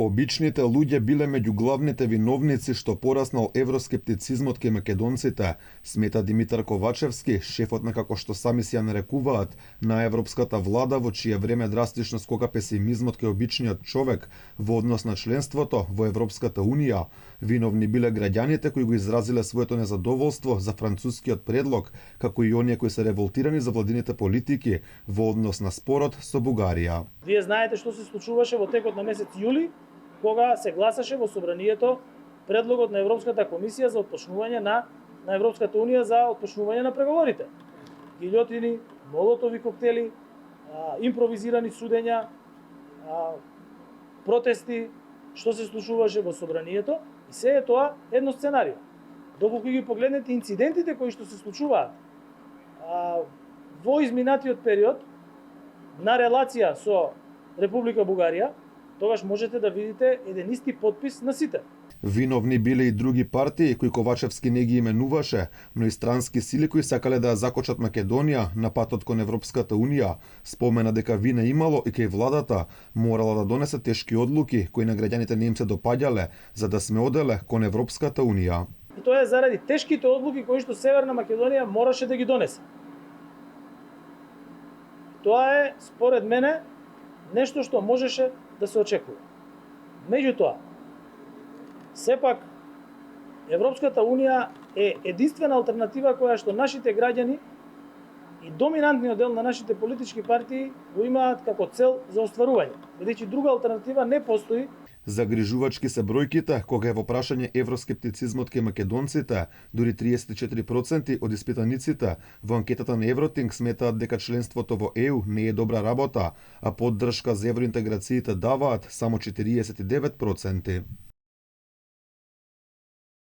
Обичните луѓе биле меѓу главните виновници што пораснал евроскептицизмот кај македонците, смета Димитар Ковачевски, шефот на, како што сами си ја нарекуваат, на европската влада, во чие време драстично скока песимизмот кај обичниот човек во однос на членството во Европската унија. Виновни биле граѓаните кои го изразиле своето незадоволство за францускиот предлог, како и оние кои се револтирани за владините политики во однос на спорот со Бугарија. Вие знаете што се случуваше во текот на месец јули, кога се гласаше во собранието предлогот на Европската комисија за отпочнување на Европската унија за отпочнување на преговорите. Гилјотини, молотови коктели, импровизирани судења, протести, што се случуваше во собранието, и се е тоа едно сценарио. Доколку ги погледнете инцидентите кои што се случуваат во изминатиот период на релација со Република Бугарија, тогаш можете да видите еден исти подпис на сите. Виновни биле и други партии кои Ковачевски не ги именуваше, но и странски сили кои сакале да ја закочат Македонија на патот кон Европската унија. Спомена дека вина имало и кај владата морала да донесе тешки одлуки кои на граѓаните не им се допаѓале, за да сме оделе кон Европската унија. И тоа е заради тешките одлуки кои што Северна Македонија мораше да ги донесе. Тоа е, според мене, нешто што можеше да се очекува. Меѓутоа, сепак, Европската унија е единствена алтернатива која што нашите граѓани и доминантниот дел на нашите политички партии го имаат како цел за остварување. Бидејќи друга алтернатива не постои. Загрижувачки се бројките кога е во прашање евроскептицизмот кај македонците, дури 34% од испитаниците во анкетата на Евротинг сметаат дека членството во ЕУ не е добра работа, а поддршка за евроинтеграциите даваат само 49%.